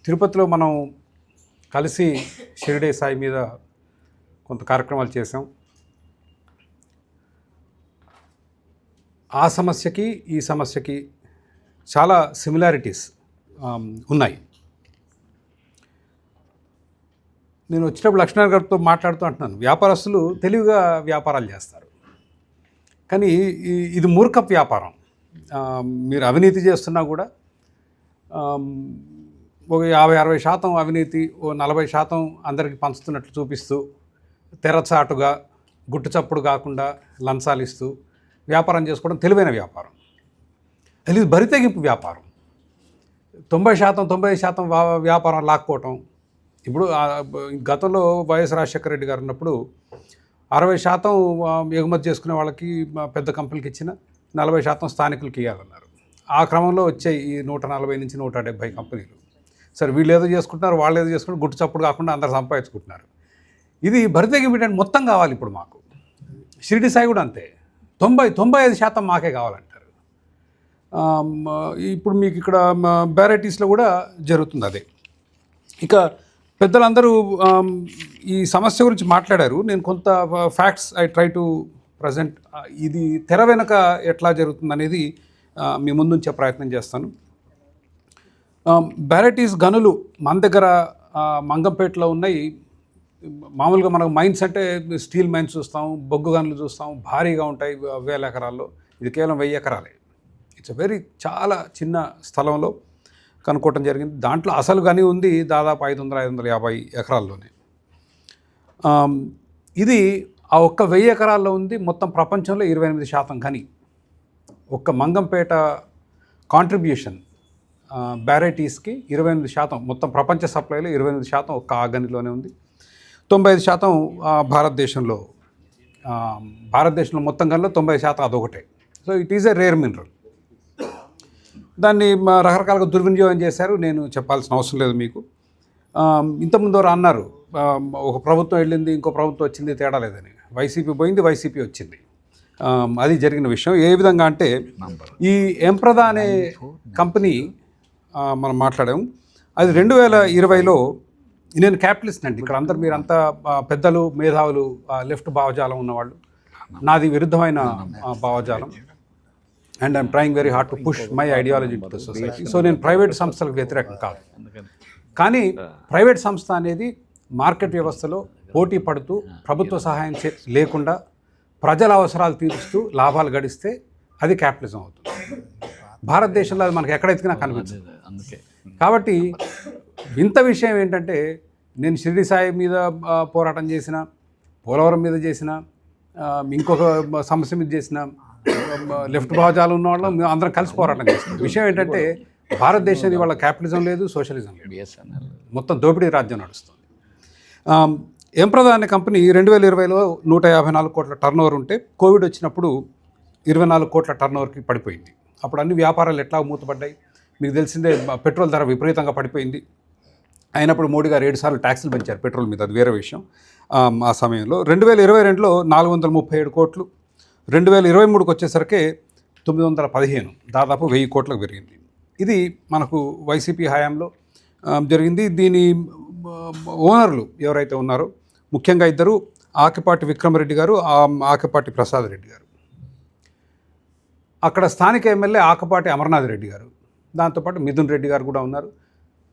తిరుపతిలో మనం కలిసి షిరిడి సాయి మీద కొంత కార్యక్రమాలు చేసాం. ఆ సమస్యకి ఈ సమస్యకి చాలా సిమిలారిటీస్ ఉన్నాయి. నేను వచ్చినప్పుడు లక్ష్మణ్ గారితో మాట్లాడుతూ అంటున్నాను, వ్యాపారస్తులు తెలివిగా వ్యాపారాలు చేస్తారు, కానీ ఇది మూర్ఖపు వ్యాపారం. మీరు అవినీతి చేస్తున్నా కూడా ఒక 50-60% అవినీతి, ఓ 40% అందరికీ పంచుతున్నట్లు చూపిస్తూ తెరచాటుగా గుట్టుచప్పుడు కాకుండా లంచాలు ఇస్తూ వ్యాపారం చేసుకోవడం తెలివైన వ్యాపారం. అది బరితెగింపు వ్యాపారం. 90% వ్యాపారం లాక్కోవటం. ఇప్పుడు గతంలో వైఎస్ రాజశేఖర రెడ్డి గారు ఉన్నప్పుడు 60% ఎగుమతి చేసుకునే వాళ్ళకి పెద్ద కంపెనీకి ఇచ్చిన 40% స్థానికులకి ఇవ్వాలన్నారు. ఆ క్రమంలో వచ్చాయి ఈ 140 నుంచి 170 కంపెనీలు. సరే, వీళ్ళు ఏదో చేసుకుంటున్నారు, వాళ్ళు ఏదో చేసుకుంటారు, గుట్టు చప్పుడు కాకుండా అందరు సంపాదించుకుంటున్నారు. ఇది బరితెగింపు మొత్తం కావాలి. ఇప్పుడు మాకు షిరిడి సాయి కూడా అంతే, 95% మాకే కావాలంటారు. ఇప్పుడు మీకు ఇక్కడ వెరైటీస్లో కూడా జరుగుతుంది అదే. ఇక పెద్దలందరూ ఈ సమస్య గురించి మాట్లాడారు. నేను కొంత facts I try to present. ఇది తెర వెనక ఎట్లా జరుగుతుంది అనేది మీ ముందుంచే ప్రయత్నం చేస్తాను. వెరైటీస్ గనులు మన దగ్గర మంగంపేటలో ఉన్నాయి. మామూలుగా మనకు మైన్స్ అంటే స్టీల్ మైన్స్ చూస్తాం, బొగ్గు గనులు చూస్తాం, భారీగా ఉంటాయి 1000 ఎకరాల్లో. ఇది కేవలం 1000 ఎకరాలే. ఇట్స్ చాలా చిన్న స్థలంలో కనుక్కోవటం జరిగింది. దాంట్లో అసలు గని ఉంది దాదాపు 500-550 ఎకరాల్లోనే. ఇది ఆ ఒక్క 1000 ఎకరాల్లో ఉంది. మొత్తం ప్రపంచంలో 28% గని. ఒక్క మంగంపేట కాంట్రిబ్యూషన్ వెరైటీస్కి 28%, మొత్తం ప్రపంచ సప్లైలో 28% ఒక్క ఆ గనిలోనే ఉంది. 95% భారతదేశంలో మొత్తం గనిలో 90% అదొకటే. So it is a rare mineral. దాన్ని రకరకాలుగా దుర్వినియోగం చేశారు. నేను చెప్పాల్సిన అవసరం లేదు మీకు. ఇంతకుముందు వారు అన్నారు, ఒక ప్రభుత్వం వెళ్ళింది, ఇంకో ప్రభుత్వం వచ్చింది, తేడా లేదని. వైసీపీ పోయింది, వైసీపీ వచ్చింది. అది జరిగిన విషయం. ఏ విధంగా అంటే, ఈ ఎంప్రదా అనే కంపెనీ మనం మాట్లాడాము. అది 2020లో, నేను క్యాపిటలిస్ట్ అండి ఇక్కడ అందరు, మీరంతా పెద్దలు, మేధావులు, లెఫ్ట్ భావజాలం ఉన్నవాళ్ళు. నాది విరుద్ధమైన భావజాలం. And I'm trying very hard to push my ideology to the society. So నేను ప్రైవేట్ సంస్థలకు వ్యతిరేకం కాదు, కానీ ప్రైవేట్ సంస్థ అనేది మార్కెట్ వ్యవస్థలో పోటీ పడుతూ ప్రభుత్వ సహాయం లేకుండా ప్రజల అవసరాలు తీరుస్తూ లాభాలు గడిస్తే అది క్యాపిటలిజం అవుతుంది. భారతదేశంలో అది మనకు ఎక్కడెత్తికినా కనిపించదు. కాబట్టి వింత విషయం ఏంటంటే, నేను షిరిడి సాయి మీద పోరాటం చేసిన, పోలవరం మీద చేసిన, ఇంకొక సమస్య మీద చేసిన, లెఫ్ట్ భావజాలు ఉన్న వాళ్ళు మేము అందరం కలిసి పోరాటం చేస్తాం. విషయం ఏంటంటే, భారతదేశానికి వాళ్ళ క్యాపిటలిజం లేదు, సోషలిజం లేదు, మొత్తం దోపిడీ రాజ్యం నడుస్తుంది. ఎంప్రదా అనే కంపెనీ 2020లో 154 కోట్ల టర్నోవర్ ఉంటే, కోవిడ్ వచ్చినప్పుడు 24 కోట్ల టర్నోవర్కి పడిపోయింది. అప్పుడు అన్ని వ్యాపారాలు ఎట్లా మూతపడ్డాయి మీకు తెలిసిందే. పెట్రోల్ ధర విపరీతంగా పడిపోయింది. అయినప్పుడు మోడీ గారు 7 సార్లు ట్యాక్సులు పెంచారు పెట్రోల్ మీద, అది వేరే విషయం. ఆ సమయంలో 2022లో 437 కోట్లు, 2023కి వచ్చేసరికి 915, దాదాపు 1000 కోట్లకు పెరిగింది. ఇది మనకు వైసీపీ హయాంలో జరిగింది. దీని ఓనర్లు ఎవరైతే ఉన్నారో, ముఖ్యంగా ఇద్దరు, ఆకిపాటి విక్రమరెడ్డి గారు, ఆకిపాటి ప్రసాద్ రెడ్డి గారు. అక్కడ స్థానిక ఎమ్మెల్యే ఆకపాటి అమర్నాథ్ రెడ్డి గారు, దాంతోపాటు మిథున్ రెడ్డి గారు కూడా ఉన్నారు.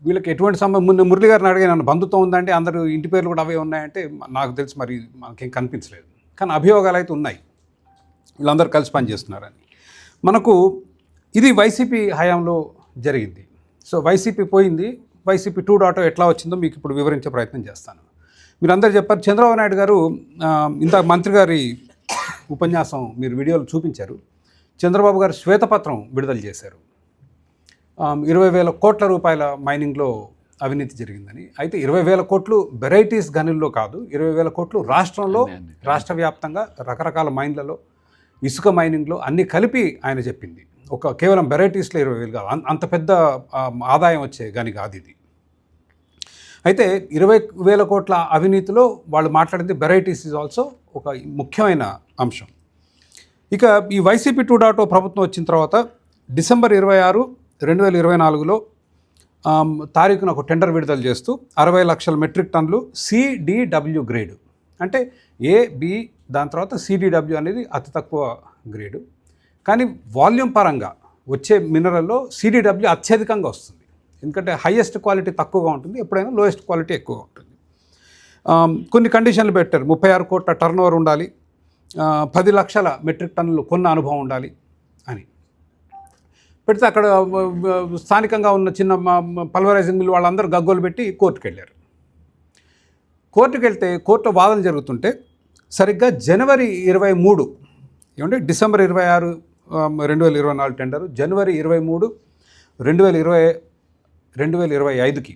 వీళ్ళకి ఎటువంటి ముందు మురళి గారిని అడిగాను, బంధుత్వం ఉందంటే అందరూ ఇంటి పేర్లు కూడా అవే ఉన్నాయంటే నాకు తెలిసి మరి మనకేం కనిపించలేదు, కానీ అభియోగాలు అయితే ఉన్నాయి, వీళ్ళందరూ కలిసి పనిచేస్తున్నారని. మనకు ఇది వైసీపీ హయాంలో జరిగింది. సో వైసీపీ పోయింది. వైసీపీ 2.0 ఎట్లా వచ్చిందో మీకు ఇప్పుడు వివరించే ప్రయత్నం చేస్తాను. మీరు అందరూ చెప్పారు, చంద్రబాబు నాయుడు గారు ఇంత మంత్రి గారి ఉపన్యాసం మీరు వీడియోలు చూపించారు. చంద్రబాబు గారు శ్వేతపత్రం విడుదల చేశారు. 20,000 కోట్ల రూపాయల మైనింగ్లో అవినీతి జరిగిందని. అయితే 20,000 కోట్లు వెరైటీస్ గనుల్లో కాదు, 20,000 కోట్లు రాష్ట్రంలో, రాష్ట్ర వ్యాప్తంగా రకరకాల మైన్లలో, ఇసుక మైనింగ్లో అన్నీ కలిపి ఆయన చెప్పింది. కేవలం వెరైటీస్లో 20,000 కాదు, అంత పెద్ద ఆదాయం వచ్చే గని కాదు ఇది. అయితే 20,000 కోట్ల అవినీతిలో వాళ్ళు మాట్లాడింది వెరైటీస్ ఈజ్ ఆల్సో ఒక ముఖ్యమైన అంశం. ఇక ఈ వైసీపీ 2.0 ప్రభుత్వం వచ్చిన తర్వాత డిసెంబర్ 26, 2024లో తారీఖున ఒక టెండర్ విడుదల చేస్తూ 60 లక్షల మెట్రిక్ టన్నులు సిడిడబ్ల్యూ గ్రేడు, అంటే ఏ బి దాని తర్వాత సిడిడబ్ల్యూ అనేది అతి తక్కువ గ్రేడు, కానీ వాల్యూమ్ పరంగా వచ్చే మినరల్లో సిడిడబ్ల్యూ అత్యధికంగా వస్తుంది. ఎందుకంటే హైయెస్ట్ క్వాలిటీ తక్కువగా ఉంటుంది, ఎప్పుడైనా లోయెస్ట్ క్వాలిటీ ఎక్కువగా ఉంటుంది. కొన్ని కండిషన్లు పెట్టారు. 36 కోట్ల టర్న్ ఓవర్ ఉండాలి, 10 లక్షల మెట్రిక్ టన్నులు కొన్న అనుభవం ఉండాలి అని పెడితే అక్కడ స్థానికంగా ఉన్న చిన్న పల్వరైజింగ్ మిల్ వాళ్ళందరూ గగ్గోలు పెట్టి కోర్టుకు వెళ్ళారు. కోర్టుకు వెళ్తే కోర్టులో వాదన జరుగుతుంటే సరిగ్గా జనవరి 23 ఏమంటే డిసెంబర్ 26 2024 టెండరు, జనవరి 23 2025కి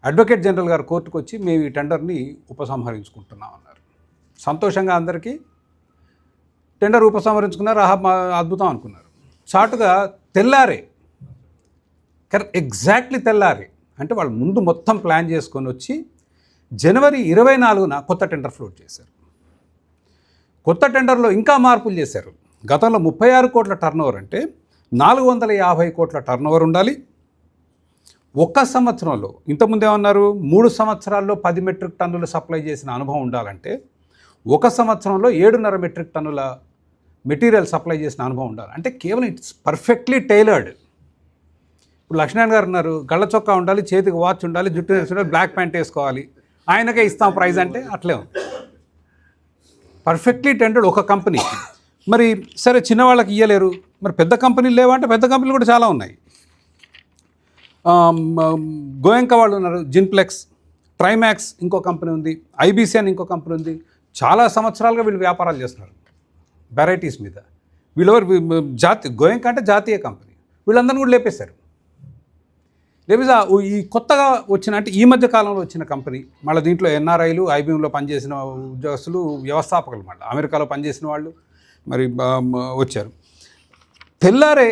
అడ్వకేట్ జనరల్ గారు కోర్టుకు వచ్చి మేము ఈ టెండర్ని ఉపసంహరించుకుంటున్నాం అన్నారు. సంతోషంగా అందరికీ టెండర్ ఉపసంహరించుకున్నారు, అద్భుతం అనుకున్నారు. చాటుగా తెల్లారే, ఎగ్జాక్ట్లీ తెల్లారే, అంటే వాళ్ళు ముందు మొత్తం ప్లాన్ చేసుకొని వచ్చి జనవరి 24న కొత్త టెండర్ ఫ్లోట్ చేశారు. కొత్త టెండర్లో ఇంకా మార్పులు చేశారు. గతంలో 36 కోట్ల టర్నోవర్ అంటే 450 కోట్ల టర్నోవర్ ఉండాలి. ఒక్క సంవత్సరంలో, ఇంతకుముందు ఏమన్నారు, 3 సంవత్సరాల్లో 10 మెట్రిక్ టన్నులు సప్లై చేసిన అనుభవం ఉండాలంటే ఒక సంవత్సరంలో 7.5 మెట్రిక్ టన్నుల మెటీరియల్ సప్లై చేసిన అనుభవం ఉండాలి. అంటే కేవలం ఇట్స్ పర్ఫెక్ట్లీ టైలర్డ్. ఇప్పుడు లక్ష్మణ్ గారు ఉన్నారు, గళ్ళ చొక్కా ఉండాలి, చేతికి వాచ్ ఉండాలి, జుట్టు వేసుకుంటే బ్లాక్ ప్యాంట్ వేసుకోవాలి, ఆయనకే ఇస్తాం ప్రైజ్ అంటే అట్లే ఉంది. పర్ఫెక్ట్లీ టెండర్డ్ ఒక కంపెనీకి. మరి సరే చిన్నవాళ్ళకి ఇయ్యలేరు, మరి పెద్ద కంపెనీలు లేవంటే పెద్ద కంపెనీలు కూడా చాలా ఉన్నాయి. గోయంక వాళ్ళు ఉన్నారు, జిన్ప్లెక్స్, ట్రైమాక్స్ ఇంకో కంపెనీ ఉంది, ఐబీసీ అని ఇంకో కంపెనీ ఉంది. చాలా సంవత్సరాలుగా వీళ్ళు వ్యాపారాలు చేస్తున్నారు వెరైటీస్ మీద. వీళ్ళెవరు, గోయంక అంటే జాతీయ కంపెనీ, వీళ్ళందరినీ కూడా లేపేశారు. లేపేసి ఈ కొత్తగా వచ్చిన, అంటే ఈ మధ్య కాలంలో వచ్చిన కంపెనీ, మళ్ళీ దీంట్లో ఎన్ఆర్ఐలు, ఐబీఎంలో పనిచేసిన ఉద్యోగస్తులు, వ్యవస్థాపకులు, మళ్ళీ అమెరికాలో పనిచేసిన వాళ్ళు మరి వచ్చారు. తెల్లారే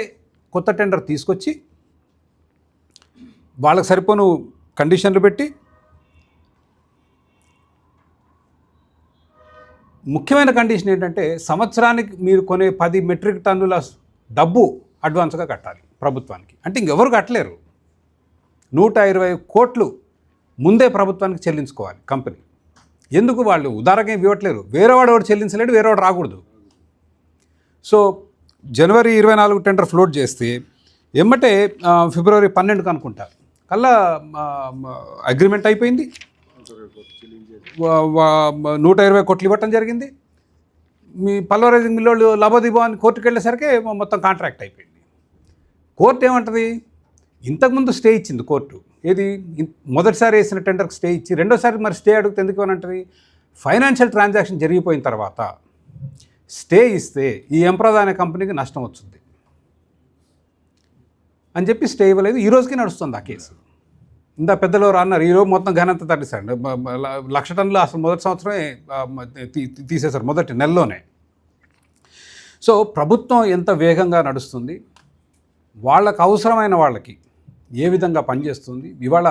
కొత్త టెండర్ తీసుకొచ్చి వాళ్ళకి సరిపోను కండిషన్లు పెట్టి, ముఖ్యమైన కండిషన్ ఏంటంటే సంవత్సరానికి మీరు కొనే 10 మెట్రిక్ టన్నుల డబ్బు అడ్వాన్స్గా కట్టాలి ప్రభుత్వానికి. అంటే ఇంకెవరు కట్టలేరు. 120 కోట్లు ముందే ప్రభుత్వానికి చెల్లించుకోవాలి కంపెనీ. ఎందుకు, వాళ్ళు ఉదారంగా ఇవ్వట్లేరు, వేరేవాడు ఎవరు చెల్లించలేడు, వేరేవాడు రాకూడదు. సో జనవరి 24 టెండర్ ఫ్లోట్ చేస్తే ఎమ్మటే ఫిబ్రవరి 12కి అనుకుంటా కల్లా అగ్రిమెంట్ అయిపోయింది. 120 కోట్లు ఇవ్వటం జరిగింది. మీ పల్వరైజింగ్ మిల్లోళ్ళు లబోదిబో అని కోర్టుకు వెళ్ళేసరికి మొత్తం కాంట్రాక్ట్ అయిపోయింది. కోర్టు ఏమంటుంది, ఇంతకుముందు స్టే ఇచ్చింది కోర్టు. ఏది, మొదటిసారి వేసిన టెండర్కి స్టే ఇచ్చి రెండోసారి మరి స్టే అడిగితే ఎందుకు అని అంటుంది, ఫైనాన్షియల్ ట్రాన్సాక్షన్ జరిగిపోయిన తర్వాత స్టే ఇస్తే ఈ ఎంప్రద అనే కంపెనీకి నష్టం వచ్చింది అని చెప్పి స్టే ఇవ్వలేదు. ఈ రోజుకి నడుస్తుంది ఆ కేసు. ఇంత పెద్దలో అన్నారు, ఈరోజు మొత్తం ఘనంత తగ్గిస్తాడు. 1,00,000 టన్నులు అసలు మొదటి సంవత్సరమే తీసేశారు, మొదటి నెలలోనే. సో ప్రభుత్వం ఎంత వేగంగా నడుస్తుంది, వాళ్ళకు అవసరమైన వాళ్ళకి ఏ విధంగా పనిచేస్తుంది. ఇవాళ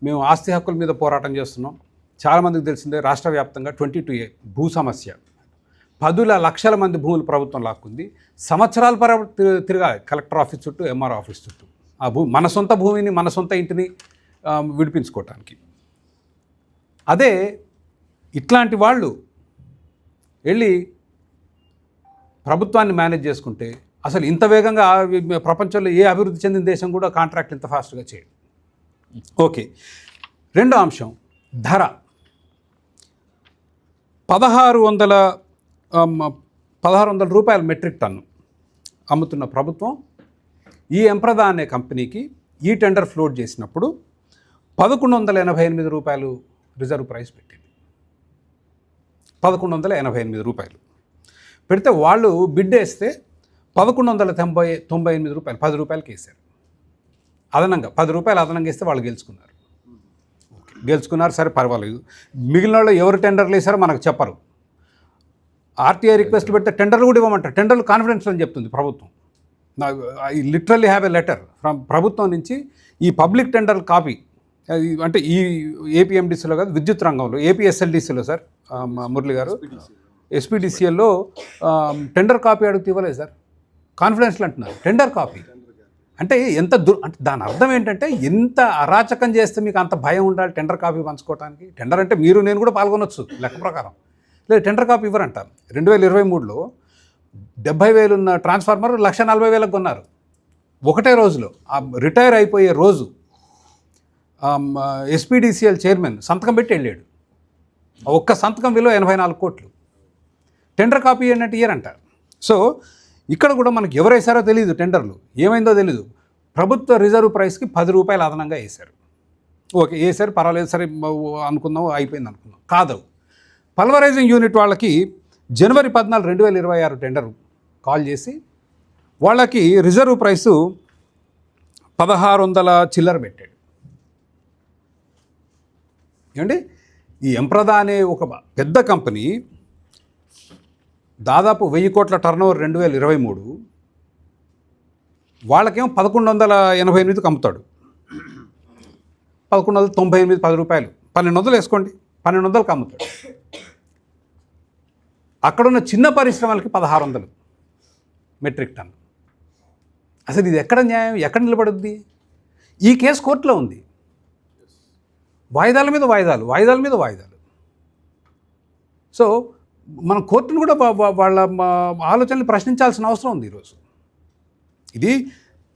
మేము ఆస్తి హక్కుల మీద పోరాటం చేస్తున్నాం. చాలామందికి తెలిసిందే, రాష్ట్ర వ్యాప్తంగా 22A భూ సమస్య, 10 లక్షల మంది భూములు ప్రభుత్వం లాక్కుంది. సంవత్సరాల తిరగాలి కలెక్టర్ ఆఫీస్ చుట్టూ, ఎంఆర్ఓ ఆఫీస్ చుట్టూ, ఆ మన సొంత భూమిని, మన సొంత ఇంటిని విడిపించుకోవటానికి. అదే ఇట్లాంటి వాళ్ళు వెళ్ళి ప్రభుత్వాన్ని మేనేజ్ చేసుకుంటే అసలు ఇంత వేగంగా ప్రపంచంలో ఏ అభివృద్ధి చెందిన దేశం కూడా కాంట్రాక్ట్ ఇంత ఫాస్ట్గా చేయదు. ఓకే, రెండో అంశం ధర. 1,600 రూపాయల మెట్రిక్ టన్ను అమ్ముతున్న ప్రభుత్వం ఈ ఎంప్రద అనే కంపెనీకి ఈ టెండర్ ఫ్లోట్ చేసినప్పుడు 1,188 రూపాయలు రిజర్వ్ ప్రైస్ పెట్టింది. 1,188 రూపాయలు పెడితే వాళ్ళు బిడ్ వేస్తే 1,198 రూపాయలు, 10 రూపాయలకి వేశారు అదనంగా. 10 రూపాయలు అదనంగా ఇస్తే వాళ్ళు గెలుచుకున్నారు. ఓకే, గెలుచుకున్నారు, సరే పర్వాలేదు. మిగిలిన వాళ్ళు ఎవరు టెండర్లు వేశారో మనకు చెప్పరు. ఆర్టీఐ రిక్వెస్ట్ పెడితే టెండర్లు కూడా ఇవ్వమంటారు. టెండర్లు కాన్ఫిడెన్స్ అని చెప్తుంది ప్రభుత్వం. I literally have a letter from ప్రభుత్వం నుంచి ఈ పబ్లిక్ టెండర్ కాపీ. అంటే ఈ ఏపీఎండిసిలో కాదు, విద్యుత్ రంగంలో ఏపీఎస్ఎల్డిసిలో సార్ మురళి గారు, ఎస్పీడీసీఎల్లో టెండర్ కాపీ అడిగితే ఇవ్వలేదు సార్. కాన్ఫిడెన్స్లు అంటున్నారు, టెండర్ కాపీ అంటే అంటే దాని అర్థం ఏంటంటే ఎంత అరాచకం చేస్తే మీకు అంత భయం ఉండాలి టెండర్ కాపీ పంచుకోవడానికి. టెండర్ అంటే మీరు నేను కూడా పాల్గొనొచ్చు లెక్క ప్రకారం. లేదు టెండర్ కాపీ ఇవ్వరంట. 2023లో 70,000 ఉన్న ట్రాన్స్ఫార్మర్ 1,40,000 కొన్నారు ఒకటే రోజులో. ఆ రిటైర్ అయిపోయే రోజు SPDCL చైర్మన్ సంతకం పెట్టి వెళ్ళాడు. ఒక్క సంతకం విలువ 84 కోట్లు. టెండర్ కాపీ ఏంటంటే ఇయ్యరంట. సో ఇక్కడ కూడా మనకి ఎవరు వేశారో తెలియదు, టెండర్లు ఏమైందో తెలీదు. ప్రభుత్వ రిజర్వ్ ప్రైస్కి 10 రూపాయలు అదనంగా వేశారు. ఓకే వేశారు, పర్వాలేదు, సరే అనుకుందాం, అయిపోయింది అనుకుందాం. కాదు, పల్వరైజింగ్ యూనిట్ వాళ్ళకి జనవరి 14, 2026 టెండర్ కాల్ చేసి వాళ్ళకి రిజర్వ్ ప్రైసు 1600 చిల్లర పెట్టాడు. ఏమండి, ఈ ఎంప్రదా అనే ఒక పెద్ద కంపెనీ దాదాపు 1000 కోట్ల టర్నోవర్ 2023, వాళ్ళకేమో 1188కి అమ్ముతాడు. 1198, 10 రూపాయలు, 1200 వేసుకోండి, 1200కి అమ్ముతాడు. అక్కడున్న చిన్న పరిశ్రమలకి 1600 మెట్రిక్ టన్. అసలు ఇది ఎక్కడ న్యాయం, ఎక్కడ నిలబడుద్ది? ఈ కేసు కోర్టులో ఉంది. వాయిదాల మీద వాయిదాలు, వాయిదాల మీద వాయిదాలు. సో మనం కోర్టును కూడా వాళ్ళ ఆలోచనలు ప్రశ్నించాల్సిన అవసరం ఉంది ఈరోజు. ఇది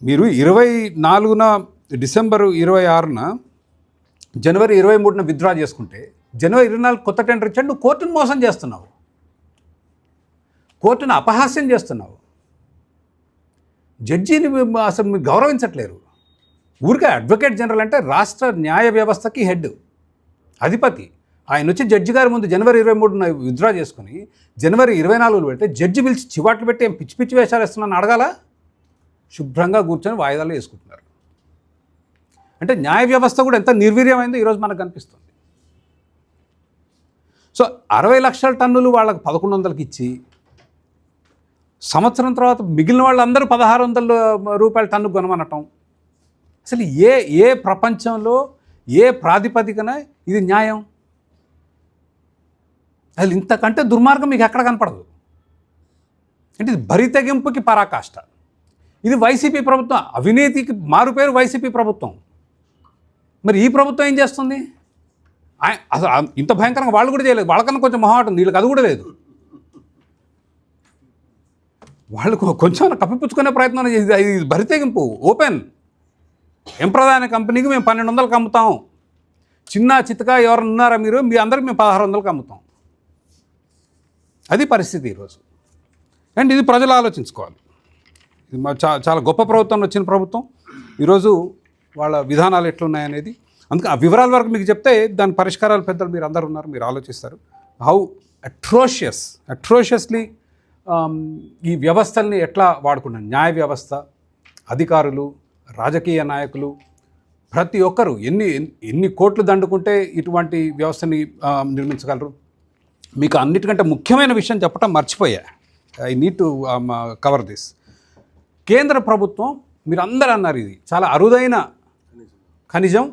మీరు 24న డిసెంబర్ 26న జనవరి 23న విత్డ్రా చేసుకుంటే జనవరి 24 కొత్త టెండర్ ఇచ్చాడు. నువ్వు కోర్టును మోసం చేస్తున్నావు, కోర్టును అపహాస్యం చేస్తున్నావు, జడ్జిని అసలు మీరు గౌరవించట్లేరు. ఊరికే అడ్వకేట్ జనరల్ అంటే రాష్ట్ర న్యాయ వ్యవస్థకి హెడ్, అధిపతి. ఆయన వచ్చి జడ్జి గారి ముందు జనవరి 23న విత్డ్రా చేసుకుని జనవరి 24లో పెడితే జడ్జి పిలిచి చివాట్లు పెట్టి ఏం పిచ్చి పిచ్చి వేషాలు వేస్తున్నాను అడగాల? శుభ్రంగా కూర్చొని వాయిదాలు వేసుకుంటున్నారు. అంటే న్యాయ వ్యవస్థ కూడా ఎంత నిర్వీర్యమైందో ఈరోజు మనకు కనిపిస్తుంది. సో 60 లక్షల టన్నులు వాళ్ళకి 1100కి ఇచ్చి సంవత్సరం తర్వాత మిగిలిన వాళ్ళందరూ 1600 రూపాయల టన్ను కొనమనటం. అసలు ఏ ప్రపంచంలో ఏ ప్రాతిపదికన ఇది న్యాయం? అసలు ఇంతకంటే దుర్మార్గం మీకు ఎక్కడ కనపడదు. అంటే ఇది బరి తెగింపుకి పరాకాష్ట. ఇది వైసీపీ ప్రభుత్వం, అవినీతికి మారుపేరు వైసీపీ ప్రభుత్వం. మరి ఈ ప్రభుత్వం ఏం చేస్తుంది? అసలు ఇంత భయంకరంగా వాళ్ళు కూడా చేయలేదు. వాళ్ళకన్నా కొంచెం మొహమాటం, వీళ్ళకి అది కూడా లేదు. వాళ్ళు కొంచెం కప్పిపుచ్చుకునే ప్రయత్నం చేసి ఇది బరి తెగింపు ఓపెన్. ఎంప్రదా అనే కంపెనీకి మేము 1200కి అమ్ముతాం. చిన్న చితకా ఎవరు ఉన్నారా మీరు, మీ అందరికి మేము 1600కి అమ్ముతాం. అది పరిస్థితి ఈరోజు. అండ్ ఇది ప్రజలు ఆలోచించుకోవాలి. ఇది చాలా గొప్ప ప్రభుత్వం వచ్చిన ప్రభుత్వం. ఈరోజు వాళ్ళ విధానాలు ఎట్లున్నాయనేది, అందుకే ఆ వివరాల వరకు మీకు చెప్తే దాని పరిష్కారాలు పెద్దలు మీరు అందరు ఉన్నారు, మీరు ఆలోచిస్తారు. హౌ అట్రోషియస్లీ ఈ వ్యవస్థల్ని ఎట్లా వాడుకున్నారు. న్యాయ వ్యవస్థ, అధికారులు, రాజకీయ నాయకులు, ప్రతి ఒక్కరు ఎన్ని కోట్లు దండుకుంటే ఇటువంటి వ్యవస్థని నిర్మించగలరు. మీకు అన్నిటికంటే ముఖ్యమైన విషయం చెప్పటం మర్చిపోయా, I need to cover this. కేంద్ర ప్రభుత్వం, మీరు అందరూ అన్నారు ఇది చాలా అరుదైన ఖనిజం,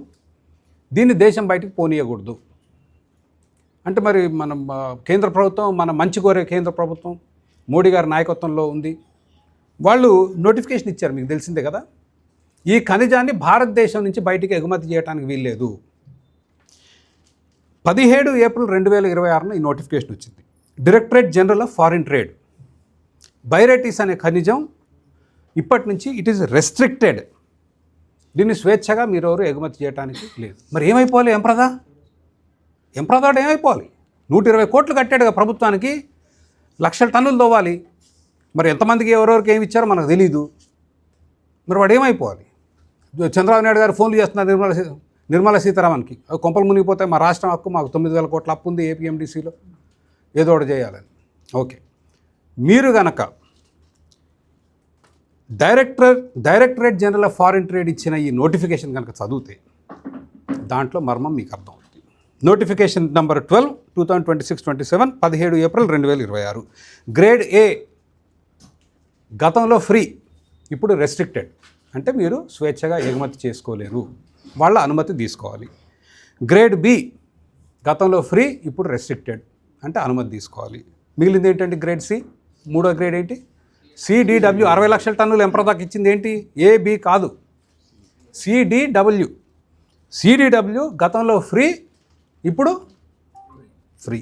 దీన్ని దేశం బయటికి పోనీయకూడదు అంటే, మరి మనం కేంద్ర ప్రభుత్వం, మన మంచి కోరే కేంద్ర ప్రభుత్వం మోడీ గారి నాయకత్వంలో ఉంది. వాళ్ళు నోటిఫికేషన్ ఇచ్చారు, మీకు తెలిసిందే కదా. ఈ ఖనిజాన్ని భారతదేశం నుంచి బయటికి ఎగుమతి చేయడానికి వీల్లేదు. 17 ఏప్రిల్ 2026న ఈ నోటిఫికేషన్ వచ్చింది. Directorate General of Foreign Trade, barytes అనే ఖనిజం ఇప్పటి నుంచి ఇట్ ఈస్ రెస్ట్రిక్టెడ్. దీన్ని స్వేచ్ఛగా మీరెవరు ఎగుమతి చేయడానికి లేదు. మరి ఏమైపోవాలి? ఎంప్రదాడు ఏమైపోవాలి? 120 కోట్లు కట్టాడుగా ప్రభుత్వానికి, లక్షల టన్నులు తోవాలి. మరి ఎంతమందికి ఎవరెవరికి ఏమి ఇచ్చారో మనకు తెలీదు. మరి వాడు ఏమైపోవాలి? చంద్రబాబు నాయుడు గారు ఫోన్లు చేస్తున్నారు నిర్మలా సీతారామన్కి, కొంపలు మునిగిపోతాయి, మా రాష్ట్రం హక్కు, మాకు 9,000 కోట్ల అప్పు ఉంది ఏపీఎండిసిలో, ఏదో ఒకటి చేయాలని. ఓకే, మీరు కనుక directorate General of Foreign trade ఇచ్చిన ఈ నోటిఫికేషన్ కనుక చదివితే దాంట్లో మర్మం మీకు అర్థం అవుతుంది. Notification number 12, 2026-27, 17 April 2026. Grade A గతంలో ఫ్రీ, ఇప్పుడు రెస్ట్రిక్టెడ్. అంటే మీరు స్వేచ్ఛగా ఎగుమతి చేసుకోలేరు, వాళ్ళ అనుమతి తీసుకోవాలి. గ్రేడ్ బి గతంలో ఫ్రీ, ఇప్పుడు రెస్ట్రిక్టెడ్, అంటే అనుమతి తీసుకోవాలి. మిగిలింది ఏంటంటే గ్రేడ్ సి, మూడో గ్రేడ్ ఏంటి? సిడిడబ్ల్యూ 60 లక్షల టన్నులు ఎంప్రదాకి ఇచ్చింది ఏంటి? ఏబి కాదు, సిడిడబ్ల్యూ గతంలో ఫ్రీ, ఇప్పుడు ఫ్రీ.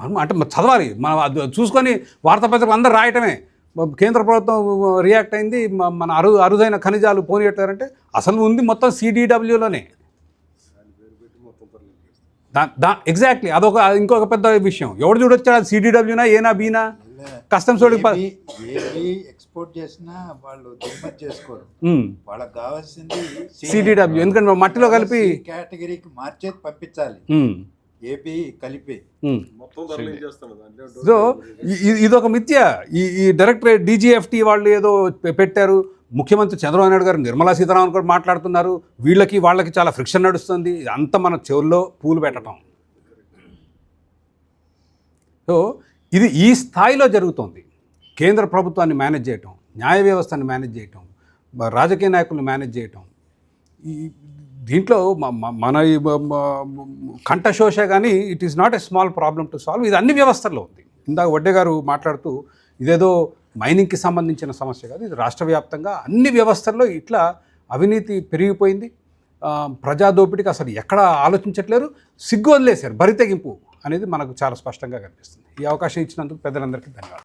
మనం అంటే చదవాలి, మనం అది చూసుకొని వార్తాపత్రికలు అందరూ రాయటమే. కేంద్ర ప్రభుత్వం రియాక్ట్ అయింది, మన అరుదైన ఖనిజాలు పోనీయట్టారంటే అసలు ఉంది మొత్తం సిడిడబ్ల్యూలోనే. ఎగ్జాక్ట్లీ అదొక ఇంకొక పెద్ద విషయం. ఎవడు చూడొచ్చాడు, అది సిడిడబ్ల్యూనా ఏనా బీనా? కస్టమ్స్ ఎక్స్పోర్ట్ చేసినా వాళ్ళు దిగుమతి చేసుకోరు, వాళ్ళకి కావాల్సింది సిడిడబ్ల్యూ, ఎందుకంటే మట్టిలో కలిపి కేటగిరీకి మార్చేది పంపించాలి, ఏపీ కలిపి. సో ఇదొక మిథ్య. ఈ డైరెక్టరేట్ DGFT వాళ్ళు ఏదో పెట్టారు. ముఖ్యమంత్రి చంద్రబాబు నాయుడు గారు నిర్మలా సీతారామన్ కూడా మాట్లాడుతున్నారు. వాళ్ళకి చాలా ఫ్రిక్షన్ నడుస్తుంది. అంత మన చెవుల్లో పూలు పెట్టడం. సో ఇది ఈ స్థాయిలో జరుగుతోంది. కేంద్ర ప్రభుత్వాన్ని మేనేజ్ చేయటం, న్యాయ వ్యవస్థని మేనేజ్ చేయటం, రాజకీయ నాయకులను మేనేజ్ చేయటం, దీంట్లో మన కంఠశోష కానీ it is not a small problem to solve. ఇది అన్ని వ్యవస్థల్లో ఉంది. ఇందాక వడ్డే గారు మాట్లాడుతూ ఇదేదో మైనింగ్కి సంబంధించిన సమస్య కాదు, ఇది రాష్ట్ర వ్యాప్తంగా అన్ని వ్యవస్థల్లో ఇట్లా అవినీతి పెరిగిపోయింది. ప్రజాదోపిడికి అసలు ఎక్కడ ఆలోచించట్లేరు, సిగ్గు వదిలేశారు, బరితెగింపు అనేది మనకు చాలా స్పష్టంగా కనిపిస్తుంది. ఈ అవకాశం ఇచ్చినందుకు పెద్దలందరికీ ధన్యవాదాలు.